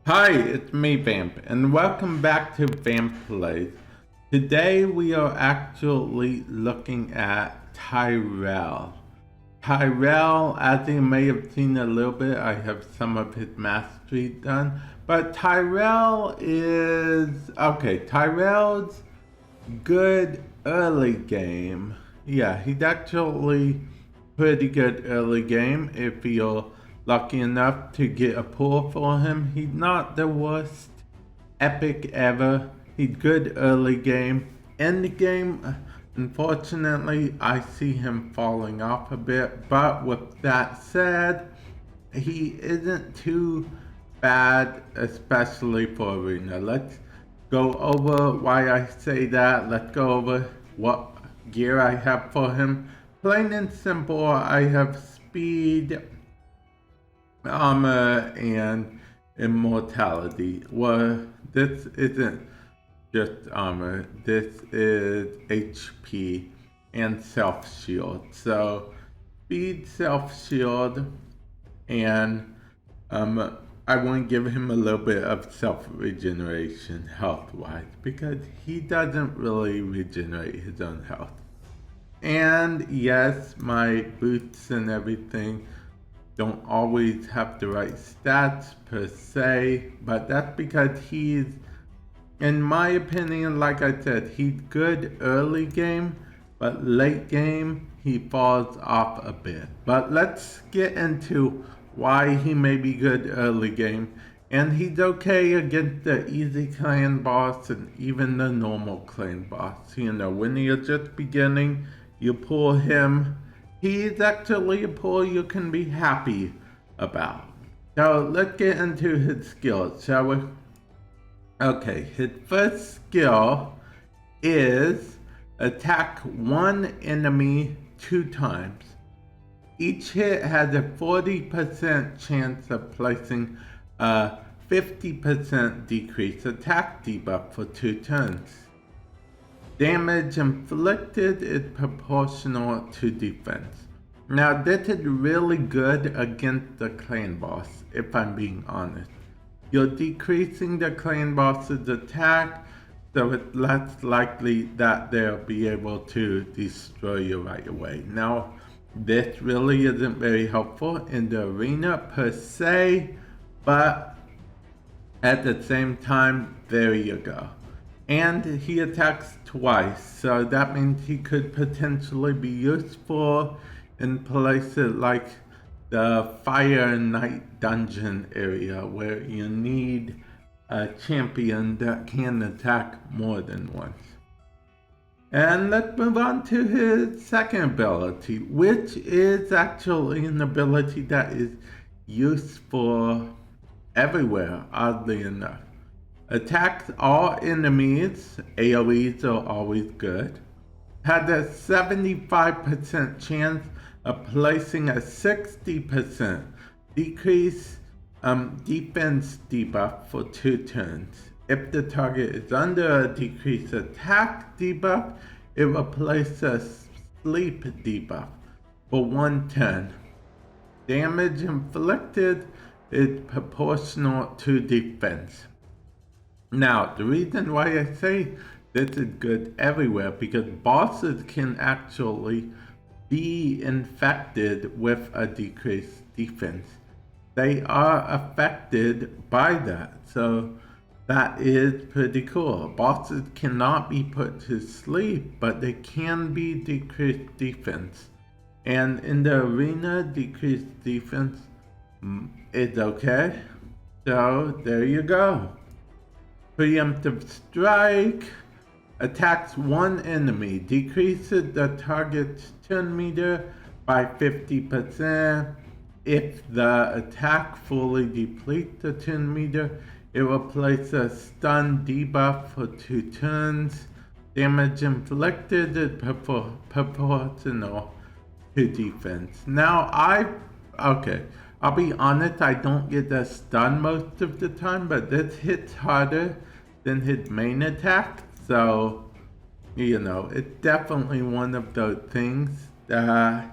Hi, it's me, Vamp, and welcome back to Vamp Plays. Today we are actually looking at Tayrel. Tyrell, as you may have seen a little bit, I have some of his masteries done, but Tyrell is... okay, Tyrell's good early game. Yeah, he's actually pretty good early game if you're lucky enough to get a pull for him. He's not the worst epic ever. He's good early game. End game, unfortunately, I see him falling off a bit. But with that said, he isn't too bad, especially for arena. Let's go over why I say that. Let's go over what gear I have for him. Plain and simple, I have speed, armor, and immortality. Well, this isn't just armor. This is HP and self shield. So speed, self shield, and I want to give him a little bit of self regeneration health wise because he doesn't really regenerate his own health. And yes, my boots and everything don't always have the right stats per se, but that's because he's, in my opinion, like I said, he's good early game, but late game he falls off a bit. But let's get into why he may be good early game, and he's okay against the easy clan boss and even the normal clan boss. You know, when you're just beginning, you pull him. He's actually a pull you can be happy about. So let's get into his skills, shall we? Okay, his first skill is attack one enemy 2 times. Each hit has a 40% chance of placing a 50% decrease attack debuff for 2 turns. Damage inflicted is proportional to defense. Now this is really good against the clan boss, if I'm being honest. You're decreasing the clan boss's attack, so it's less likely that they'll be able to destroy you right away. Now, this really isn't very helpful in the arena per se, but at the same time, there you go. And he attacks twice, so that means he could potentially be useful in places like the Fire Knight dungeon area where you need a champion that can attack more than once. And let's move on to his second ability, which is actually an ability that is useful everywhere, oddly enough. Attacks all enemies, AoEs are always good. Had a 75% chance of placing a 60% decrease defense debuff for 2 turns. If the target is under a decreased attack debuff, it will place a sleep debuff for 1 turn. Damage inflicted is proportional to defense. Now, the reason why I say this is good everywhere because bosses can actually be infected with a decreased defense. They are affected by that, so that is pretty cool. Bosses cannot be put to sleep, but they can be decreased defense. And in the arena, decreased defense is okay. So there you go. Preemptive strike attacks one enemy, decreases the target's turn meter by 50%. If the attack fully depletes the turn meter, it will place a stun debuff for 2 turns. Damage inflicted is proportional to defense. Now I'll be honest, I don't get the stun most of the time, but this hits harder than his main attack, so, you know, it's definitely one of those things that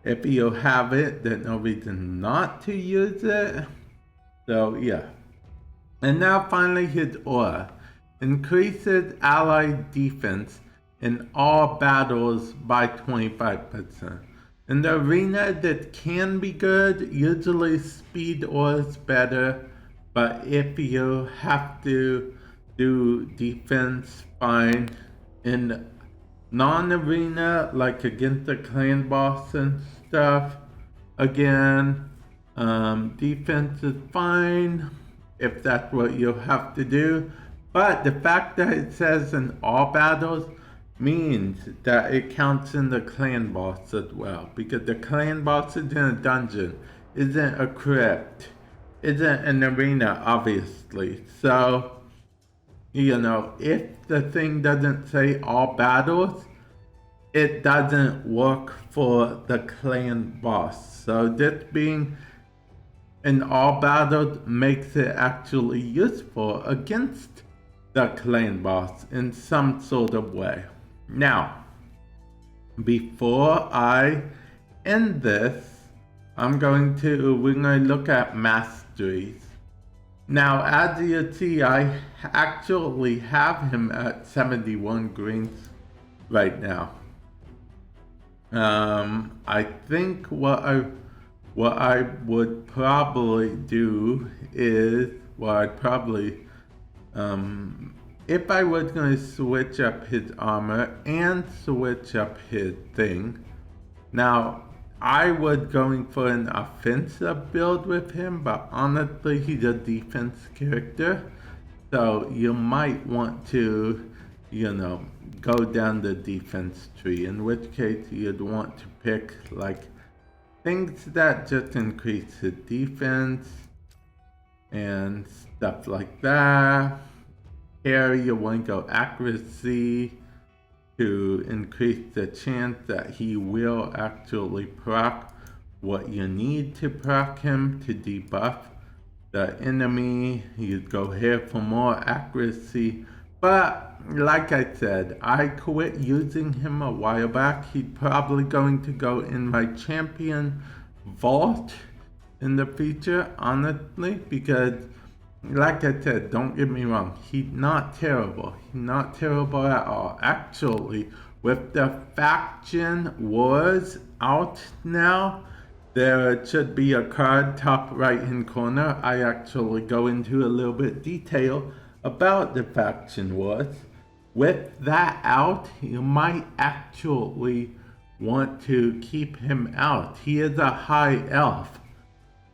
if you have it, there's no reason not to use it. So, yeah. And now finally his aura. Increases allied defense in all battles by 25%. In the arena that can be good, usually speed aura is better, but if you have to do defense, fine. In non-arena, like against the clan boss and stuff, again, defense is fine if that's what you have to do. But the fact that it says in all battles means that it counts in the clan boss as well. Because the clan boss is in a dungeon, isn't a crypt, isn't an arena, obviously. So, you know, if the thing doesn't say all battles, it doesn't work for the clan boss. So this being in all battles makes it actually useful against the clan boss in some sort of way. Now, before I end this, we're going to look at Masteries. Now, as you see, I actually have him at 71 greens right now. I think what I would probably do is, if I was going to switch up his armor and switch up his thing. Now, I was going for an offensive build with him, but honestly, he's a defense character. So you might want to, you know, go down the defense tree, in which case you'd want to pick like things that just increase his defense and stuff like that. Here you want to go accuracy to increase the chance that he will actually proc what you need to proc him to debuff the enemy. You'd go here for more accuracy. But like I said, I quit using him a while back. He's probably going to go in my champion vault in the future, honestly, because like I said, don't get me wrong, he's not terrible. He's not terrible at all. Actually, with the faction wars out now, there should be a card top right hand corner. I actually go into a little bit detail about the faction wars. With that out, you might actually want to keep him out. He is a high elf.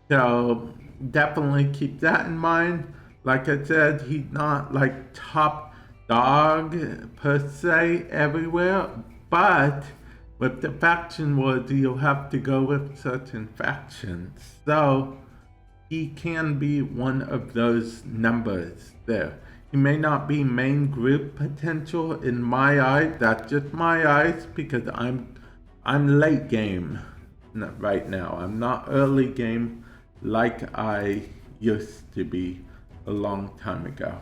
So definitely keep that in mind. Like I said, he's not like top dog per se everywhere, but with the faction wars, you'll have to go with certain factions. So he can be one of those numbers there. He may not be main group potential in my eyes. That's just my eyes, because I'm late game right now. I'm not early game like I used to be a long time ago.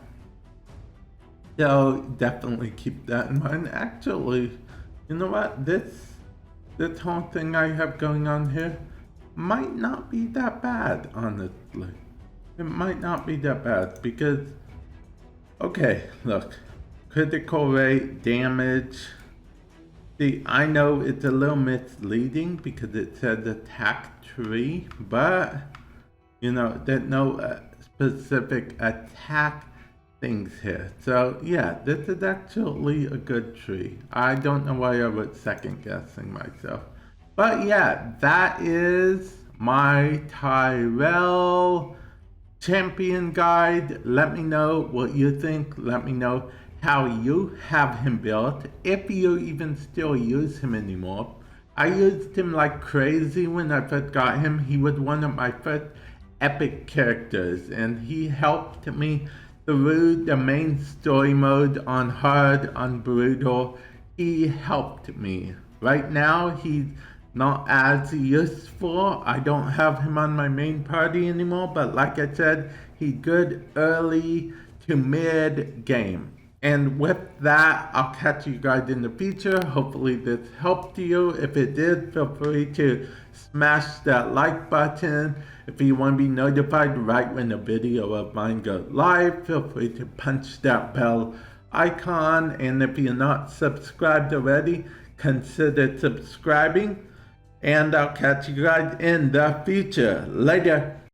So definitely keep that in mind. Actually, you know what? This whole thing I have going on here might not be that bad, honestly. It might not be that bad because, okay, look, critical rate, damage. See, I know it's a little misleading because it says attack tree, but you know, there's no specific attack things here. So yeah, this is actually a good tree. I don't know why I was second guessing myself. But yeah, that is my Tayrel champion guide. Let me know what you think. Let me know how you have him built, if you even still use him anymore. I used him like crazy when I first got him. He was one of my first epic characters, and he helped me through the main story mode on hard, on brutal. He helped me. Right now, he's not as useful. I don't have him on my main party anymore, but like I said, he's good early to mid game. And with that, I'll catch you guys in the future. Hopefully this helped you. If it did, feel free to smash that like button. If you want to be notified right when a video of mine goes live, feel free to punch that bell icon. And if you're not subscribed already, consider subscribing. And I'll catch you guys in the future. Later.